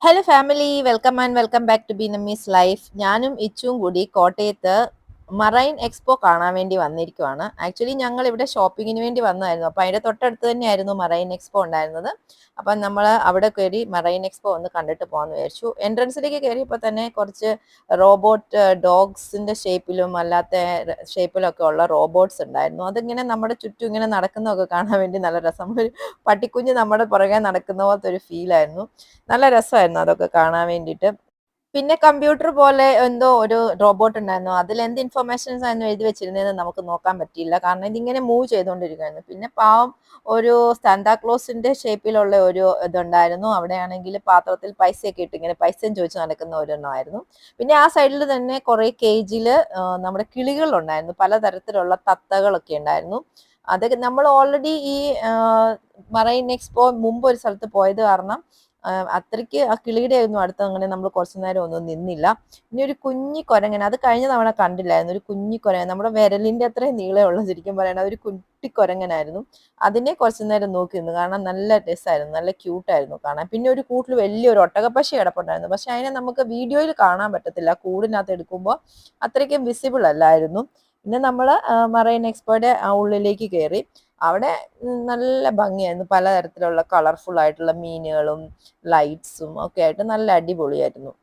Hello family, welcome and welcome back to Beenamee's life. ഞാനും ഇച്ചും കൂടി കോട്ടയത്ത് മറൈൻ എക്സ്പോ കാണാൻ വേണ്ടി വന്നിരിക്കുവാണ്. ആക്ച്വലി ഞങ്ങൾ ഇവിടെ ഷോപ്പിങ്ങിന് വേണ്ടി വന്നതായിരുന്നു. അപ്പോൾ അതിൻ്റെ തൊട്ടടുത്ത് തന്നെയായിരുന്നു മറൈൻ എക്സ്പോ ഉണ്ടായിരുന്നത്. അപ്പം നമ്മൾ അവിടെ കയറി മറൈൻ എക്സ്പോ ഒന്ന് കണ്ടിട്ട് പോകാമെന്ന് വിചാരിച്ചു. എൻട്രൻസിലേക്ക് കയറിയപ്പോൾ തന്നെ കുറച്ച് റോബോട്ട് ഡോഗ്സിൻ്റെ ഷേപ്പിലും അല്ലാത്ത ഷേപ്പിലൊക്കെ ഉള്ള റോബോട്ട്സ് ഉണ്ടായിരുന്നു. അതിങ്ങനെ നമ്മുടെ ചുറ്റും ഇങ്ങനെ നടക്കുന്നതൊക്കെ കാണാൻ വേണ്ടി നല്ല രസം. ഒരു പട്ടിക്കുഞ്ഞ് നമ്മുടെ പുറകെ നടക്കുന്ന പോലത്തെ ഒരു ഫീലായിരുന്നു. നല്ല രസമായിരുന്നു അതൊക്കെ കാണാൻ വേണ്ടിയിട്ട്. പിന്നെ കമ്പ്യൂട്ടർ പോലെ എന്തോ ഒരു റോബോട്ട് ഉണ്ടായിരുന്നു. അതിൽ എന്ത് ഇൻഫർമേഷൻസ് ആയിരുന്നു എഴുതി വെച്ചിരുന്നതെന്ന് നമുക്ക് നോക്കാൻ പറ്റിയില്ല. കാരണം ഇതിങ്ങനെ മൂവ് ചെയ്തുകൊണ്ടിരിക്കുകയായിരുന്നു. പിന്നെ പാവം ഒരു സാന്താക്ലോസിന്റെ ഷേപ്പിലുള്ള ഒരു ഇതുണ്ടായിരുന്നു. അവിടെയാണെങ്കിൽ പാത്രത്തിൽ പൈസയൊക്കെ ഇട്ട് ഇങ്ങനെ പൈസയും ചോദിച്ച് നടക്കുന്ന ഒരെണ്ണമായിരുന്നു. പിന്നെ ആ സൈഡിൽ തന്നെ കുറേ കേജിൽ നമ്മുടെ കിളികളുണ്ടായിരുന്നു. പലതരത്തിലുള്ള തത്തകളൊക്കെ ഉണ്ടായിരുന്നു. അതൊക്കെ നമ്മൾ ഓൾറെഡി ഈ മറൈൻ എക്സ്പോ മുമ്പ് ഒരു സ്ഥലത്ത് പോയത് കാരണം അത്രയ്ക്ക് ആ കിളിയുടെ ഒന്നും അടുത്ത് അങ്ങനെ നമ്മൾ കുറച്ചു നേരം ഒന്നും നിന്നില്ല. ഇനി ഒരു കുഞ്ഞി കുരങ്ങൻ, അത് കഴിഞ്ഞ തവണ കണ്ടില്ലായിരുന്നു. ഒരു കുഞ്ഞി കുരങ്ങൻ, നമ്മുടെ വിരലിന്റെ അത്രയും നീളമുള്ള, ശരിക്കും പറയണ ഒരു കുട്ടി കുരങ്ങനായിരുന്നു. അതിനെ കുറച്ചു നേരം നോക്കി നിന്നു. കാരണം നല്ല രസമായിരുന്നു, നല്ല ക്യൂട്ടായിരുന്നു കാണാൻ. പിന്നെ ഒരു കൂട്ടിൽ വലിയൊരു ഒട്ടകപ്പക്ഷി കിടപ്പുണ്ടായിരുന്നു. പക്ഷെ അതിനെ നമുക്ക് വീഡിയോയിൽ കാണാൻ പറ്റത്തില്ല, കൂടിനകത്ത് എടുക്കുമ്പോൾ അത്രയ്ക്കും വിസിബിൾ അല്ലായിരുന്നു. പിന്നെ നമ്മൾ മറൈൻ എക്സ്പോയുടെ ഉള്ളിലേക്ക് കയറി. അവിടെ നല്ല ഭംഗിയായിരുന്നു. പലതരത്തിലുള്ള കളർഫുൾ ആയിട്ടുള്ള മീനുകളും ലൈറ്റ്സും ഒക്കെ ആയിട്ട് നല്ല അടിപൊളിയായിരുന്നു.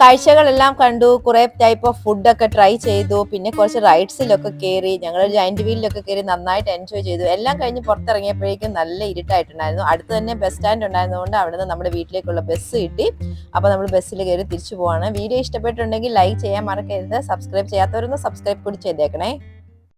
കാഴ്ചകളെല്ലാം കണ്ടു, കുറെ ടൈപ്പ് ഓഫ് ഫുഡൊക്കെ ട്രൈ ചെയ്തു, പിന്നെ കുറച്ച് റൈഡ്സിലൊക്കെ കയറി, ഞങ്ങൾ ജയന്റ് വീലിലൊക്കെ കയറി നന്നായിട്ട് എൻജോയ് ചെയ്തു. എല്ലാം കഴിഞ്ഞ് പുറത്തിറങ്ങിയപ്പോഴേക്കും നല്ല ഇരുട്ടായിട്ടുണ്ടായിരുന്നു. അടുത്ത് തന്നെ ബസ് സ്റ്റാൻഡ് ഉണ്ടായിരുന്നതുകൊണ്ട് അവിടെ നിന്ന് നമ്മുടെ വീട്ടിലേക്കുള്ള ബസ് കിട്ടി. അപ്പോൾ നമ്മൾ ബസ്സിൽ കയറി തിരിച്ചു പോവാണ്. വീഡിയോ ഇഷ്ടപ്പെട്ടിട്ടുണ്ടെങ്കിൽ ലൈക്ക് ചെയ്യാൻ മറക്കരുത്. സബ്സ്ക്രൈബ് ചെയ്യാത്തവരൊന്ന് സബ്സ്ക്രൈബ് കൂടി ചെയ്തേക്കണേ.